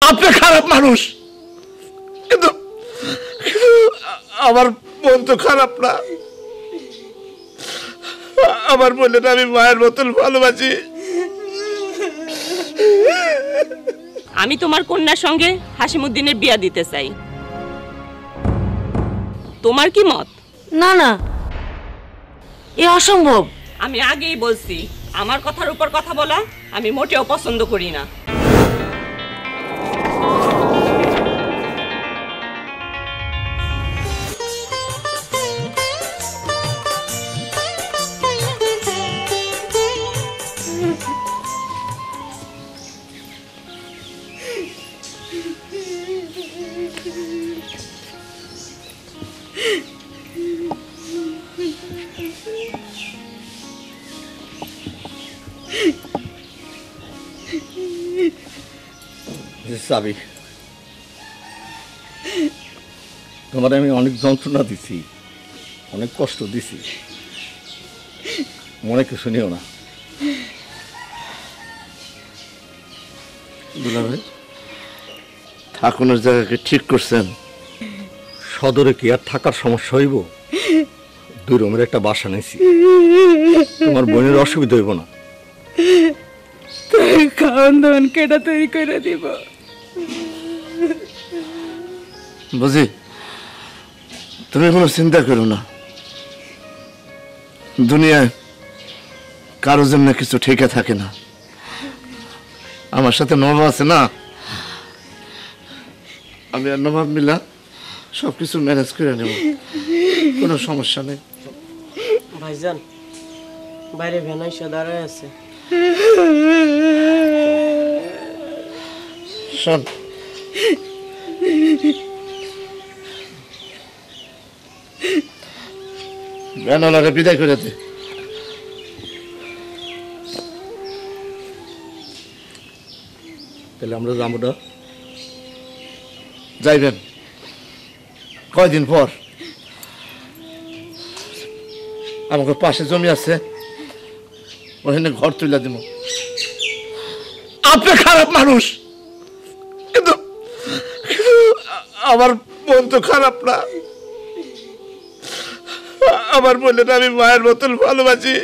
আপনি খারাপ মানুষ, কিন্তু আমার মন তো খারাপ না। আমার বললেন আমি মায়ের মতন ভালোবাসি। আমি তোমার কন্যার সঙ্গে হাসিমুদ্দিনের বিয়া দিতে চাই। তোমার কি মত? না না, এ অসম্ভব। আমি আগেই বলছি, আমার কথার উপর কথা বলা আমি মোটেও পছন্দ করি না। চাবি, তোমার আমি অনেক যন্ত্রণা দিছি, অনেক কষ্ট দিছি, মনে কিছু নিও না। দুলাভাই, ঠাকুরের জায়গাকে ঠিক করছেন। সদরে কি আর থাকার সমস্যা হইব? 2 রুমের একটা বাসা নিয়েছি, তোমার বোনের অসুবিধা হইব না। তাই খাওয়ান দাওয়ান কেটা তৈরি করে দিব? বুঝি, তুমি কোনো চিন্তা করো না। দুনিয়ায় কারো জন্য কিছু ঠিকা থাকে না। আমার সাথে নবাব আছে না, আমি আর নবাব মিলা সবকিছু ম্যানেজ করে নেব, কোনো সমস্যা নেই। ভাইজান, বাইরে ভ্যান এসে দাঁড়ায় আছে। শোন, ভ্যানওয়ালারে বিদায় করে দে। তাহলে আমরা যাবো না? যাইবেন কয়দিন পর। আমাকে পাশে জমি আছে, ওখানে ঘর তুলে দিব। আপনি খারাপ মানুষ, কিন্তু আমার মন তো খারাপ না। আমার বললেন আমি মায়ের মতন ভালোবাসি।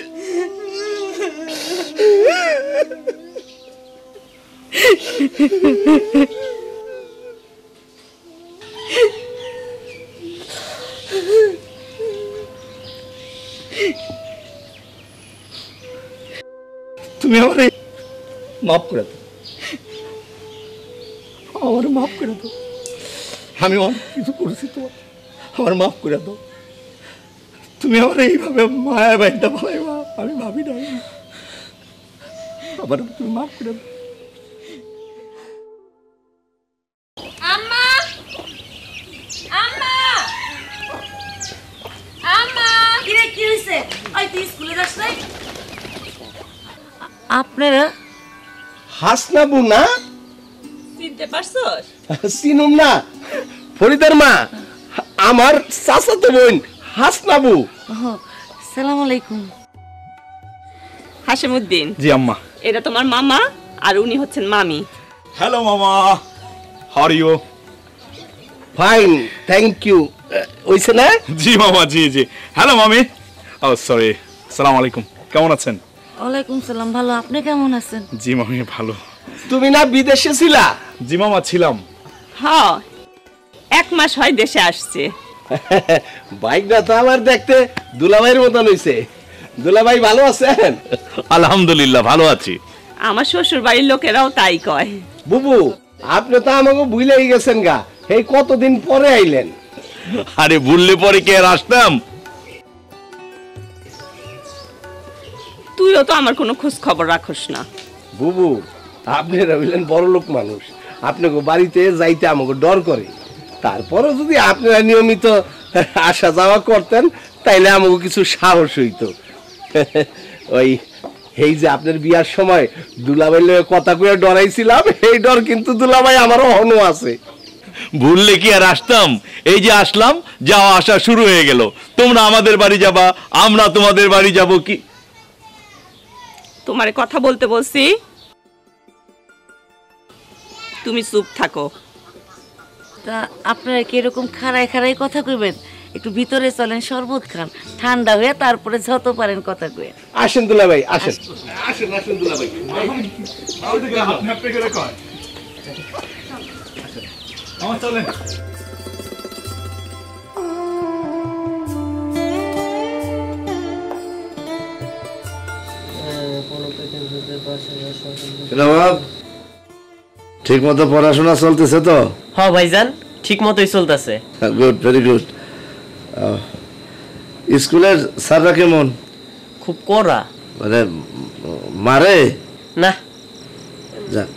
তুমি আমার মাফ করে দাও, আমার মাফ করে দাও। আমি অনেক কিছু করেছি, তোমার আমার মাফ করে দাও। তুমি আমার এইভাবে মায়া বাইনটা ভালাইবা আমি ভাবি না। আবার তুমি মাফ করে দাও। আম্মা, আম্মা, আম্মা, কিরে কি হইছে? ওই তুই স্কুলে যাস নাই? আপনারা হাসনাবু না? চিনতে পারছস? চিনুম না, ফরিদার মা, আমার চাচাতো বোন হাসনাবু। সালাম আলাইকুম। হাসিমুদ্দিন। জি আম্মা। এটা তোমার মামা, আর উনি হচ্ছেন মামি। হ্যালো মামা, how are you? Fine, thank you. ওইছে না? জি মামা, জি জি। হ্যালো মামি। ও সরি, আসসালামু আলাইকুম। কেমন আছেন? ওয়ালাইকুম সালাম, ভালো। আপনি কেমন আছেন? জি মামি, ভালো। তুমি না বিদেশে ছিলা? জি মামা, ছিলাম। হ্যাঁ, 1 মাস হয় দেশে আসছে। বাইকটা তো আমার দেখতে দুলাভাইয়ের মতন হইছে। দুলাভাই ভালো আছেন? আলহামদুলিল্লাহ, ভালো আছি। আমার শ্বশুর বাড়ির লোকেরাও তাই কয়। বুবু, আপনি তো আমাকে ভুলেই গেছেন গা। এই কতদিন পরে আইলেন? আরে ভুললে পরে কে আর আসতাম? তুইও তো আমার কোনো খোঁজ খবর রাখস না। বুবু, আপনি হইলেন বড় লোক মানুষ, আপনাকে বাড়িতে যাইতে আমাকে ডর করে। তারপরে যদি আপনারা নিয়মিত আসা যাওয়া করতেন তাইলে আমাকে কিছু সাহস হইতো। ওই এই যে আপনার বিয়ার সময় দুলাভাই লয়ে কথা কয়ে ডরাইছিলাম, এই ডর কিন্তু দুলাভাই আমারও হনো আছে। ভুললে কি আর আসতাম? এই যে আসলাম, যাওয়া আসা শুরু হয়ে গেল। তোমরা আমাদের বাড়ি যাবা, আমরা তোমাদের বাড়ি যাব। কি তোমারে কথা বলতে বলছি? তুমি চুপ থাকো। তা আপনারা কি এরকম খাড়ায় খাড়াই কথা কইবেন? একটু ভিতরে চলেন, শরবত খান, ঠান্ডা হয়ে তারপরে যত পারেন কথা কইবেন। আসেন দুলা ভাই, আসেন। আসেন দুলা ভাই। আমার চলেন। ঠিক মতো পড়াশোনা চলতেছে তো? হ্যাঁ ভাইজান, ঠিক মতোই চলতেছে। Good, very good. স্কুলের স্যাররা কেমন? খুব কড়া। মানে মারে না? যাক,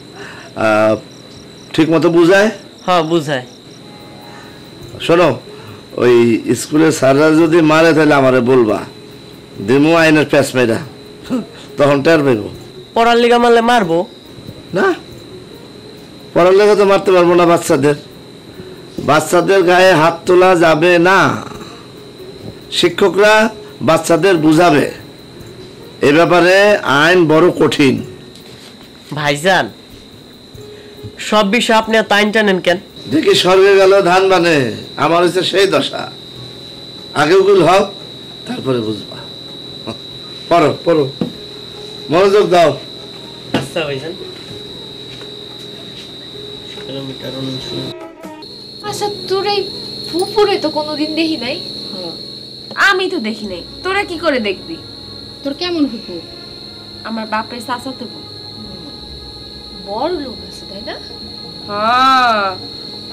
ঠিক মতো বুঝায়? হ্যাঁ বুঝায়। শোনো, ওই স্কুলের স্যাররা যদি মারে তাহলে আমারে বলবা, দিমু আইনের প্যাঁচ মেয়েরা, তখন টের পাইব। পড়ার লিগা মারলে মারবো না, পড়ার লেগে তো মারতে পারবো না। বাচ্চাদের গায়ে হাত তোলা যাবে না। শিক্ষকরা বাচ্চাদের বুঝাবে, এ ব্যাপারে আইন বড় কঠিন। ভাইজান, সব বিষয় আপনি এত আইন টানেন কেন? দেখি স্বর্গে গেল ধান বানে, আমার হচ্ছে সেই দশা। আগে ওগুলো হোক, তারপরে বুঝবা। পড়ো পড়ো, মনোযোগ দাও। আচ্ছা ভাইজান। আচ্ছা, তোর এই ফুপুরে তো কোনোদিন দেখি নাই। আমি তো দেখি নাই, তোরা কি করে দেখবি? তোর কেমন ফুপু? আমার বাপের চাচাতো বোন। বড় লোক আছে তাই না? হ্যাঁ,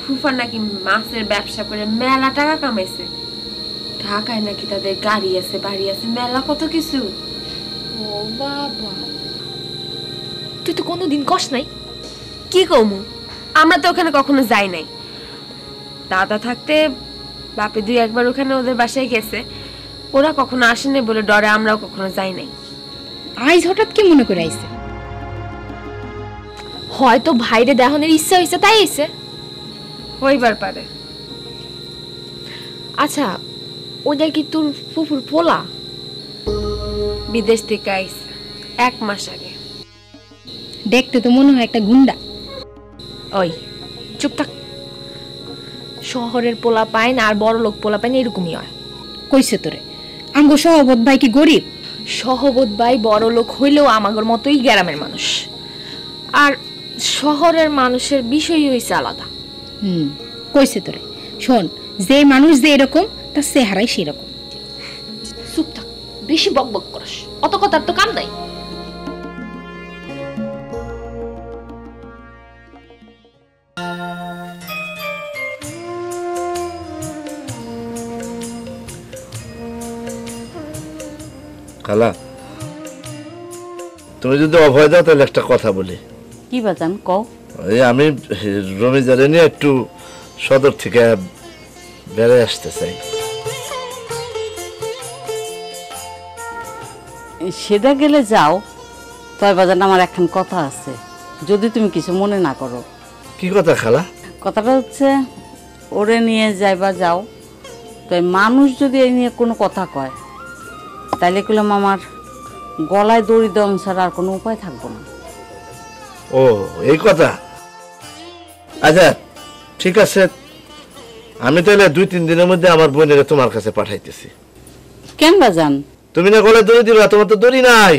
ফুফার নাকি মাছের ব্যবসা করে মেলা টাকা কামাইছে। ঢাকায় নাকি তাদের গাড়ি আছে, বাড়ি আছে, মেলা কত কিছু। ও বাবা, তুই তো কোনোদিন কস নাই? কি কমু, আমরা তো ওখানে কখনো যাই নাই। দাদা থাকতে বাপে দুই একবার ওখানে ওদের বাসায় গেছে, ওরা কখনো আসেনি বলে ডরে আমরাও কখনো যাই নাই। আইজ হঠাৎ কি মনে করে আইছে? হয়তো ভাইরে দেখানোর ইচ্ছা হইছে তাই আইছে। হইবার পারে। আচ্ছা, ওইটা কি তোর ফুফুর পোলা? বিদেশ থেকে আইছে 1 মাস আগে। দেখতে তো মনে হয় একটা গুন্ডা। ওই চুপ থাক। শহরের পোলা পাইন আর বড় লোক পোলা পাইন এরকমই হয়। কইছে তোরে আমগো সহবত ভাই কি গরিব? সহবত ভাই বড় লোক হইলেও আমাগর মতোই গ্রামের মানুষ, আর শহরের মানুষের বিষয় হইছে আলাদা। কইছে তোরে। শোন, যে মানুষ যে এরকম তার চেহারাই সেরকম। চুপ থাক, বেশি বকবক করস, অত কথার তো কাম নাই। খালা, তুমি যদি অভয় দাও তাহলে একটা কথা বলি। কি বাজান কও? এই আমি রমিজারে নিয়ে একটু সদর থেকে বেড়ে আসতে চাই। সেটা গেলে যাও, তবে বাজান আমার এখন কথা আছে, যদি তুমি কিছু মনে না করো। কি কথা খালা? কথাটা হচ্ছে, ওরে নিয়ে যাইবা যাও, তো মানুষ যদি এই নিয়ে কোনো কথা কয় তাইলে কইলাম আমার গলায় দড়ি দেওয়া ছাড়া আর কোনো উপায় থাকবো না। ও এই কথা। আচ্ছা ঠিক আছে, আমি তাহলে 2-3 দিনের মধ্যে আমার বোনের তোমার কাছে পাঠাইতেছি। কেন বাজান? তুমি না গলায় দড়ি দিবা, তোমার তো দড়ি নাই।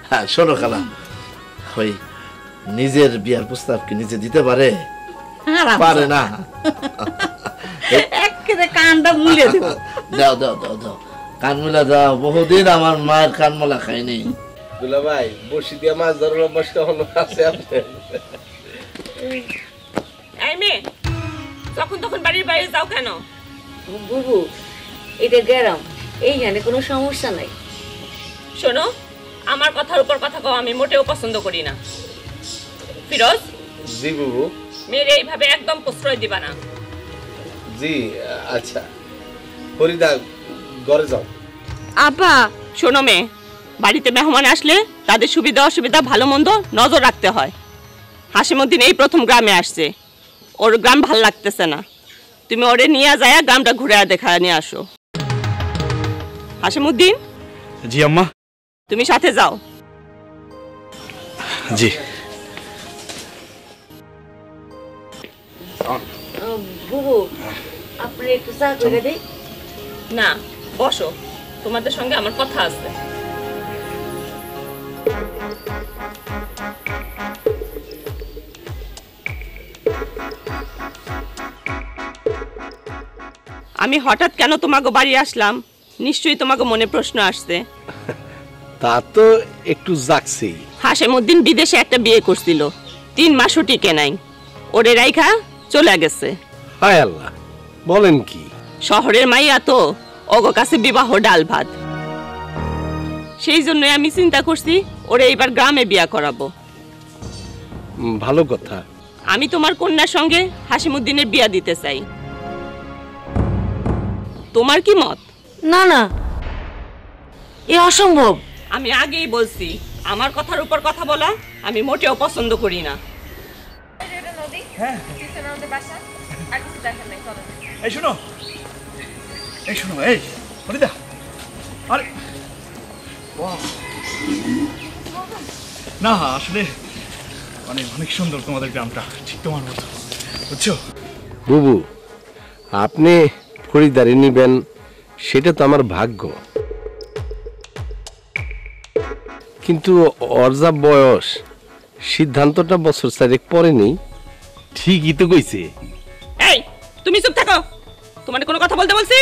হ্যাঁ শোনো খালা, ওই নিজের বিয়ার প্রস্তাব কি নিজে দিতে পারে? পারে না। একেবারে কানটা মুলে দেব। দাও দাও দাও দাও, কান মুলা দাও। বহুদিন আমার মায়ের কান মোলা খাইনি। দুলা ভাই, বসি দিয়া মাছ ধরার অভ্যাসটা হলো আছে আপনার? এই মেয়ে, যখন তখন বাড়ির বাইরে যাও কেন? বুবু, এটা গ্রাম, এইখানে কোনো সমস্যা নাই। শোনো, আমার কথার উপর কথা কও আমি মোটেও পছন্দ করি না। ফিরোজ, জি বাবু। মেয়ের এইভাবে একদম প্রশ্রয় দিবা না। জি আচ্ছা, ফরিদা ঘরে যাও। আব্বা শোনো মেয়ে, বাড়িতে মেহমান আসলে তাদের সুবিধা অসুবিধা ভালো মন্দ নজর রাখতে হয়। হাসিমুদ্দিন এই প্রথম গ্রামে আসছে, ওর গ্রাম ভাল লাগতেছে না। তুমি ওরে নিয়ে যায় গ্রামটা ঘুরে দেখা নিয়ে আসো। হাসিমুদ্দিন। জি আম্মা। তুমি সাথে যাও। জি। বুবু আপনি একটু চা করে দেই। না, বসো, তোমাদের সঙ্গে আমার কথা আছে। আমি হঠাৎ কেন তোমাকে বাড়ি আসলাম, নিশ্চয়ই তোমাকে মনে প্রশ্ন আসছে। তা তো একটু জাগছেই। হাশেমউদ্দিন বিদেশে একটা বিয়ে করছিল, 3 মাসও টিকে নাই, ওরে রাইখা চলে গেছে। হায় আল্লাহ, বলেন কি? শহরের মাইয়া তো, ওগো কাছে বিবাহ ডাল ভাত। সেই জন্য আমি চিন্তা করছি ওরে এইবার গ্রামে বিয়া করাবো। ভালো কথা। আমি তোমার কন্যার সঙ্গে হাশেমউদ্দিনের বিয়া দিতে চাই, তোমার কি মত? না না, এ অসম্ভব। আমি আগেই বলছি, আমার কথার উপর কথা বলা আমি মোটেও পছন্দ করি না। এই শোনো, এই শোনো, এই ফরিদা, আরে না আসলে অনেক অনেক সুন্দর তোমাদের গ্রামটা, ঠিক তোমার মতো, বুঝছো? বুবু, আপনি ফরিদারি নিবেন সেটা তো আমার ভাগ্য, কিন্তু ওর যা বয়স, সিদ্ধান্তটা বছর 4 পরে নেই। ঠিকই তো কইছে। এই তুমি চুপ থাকো, তোমার কোনো কথা বলতে বলছি?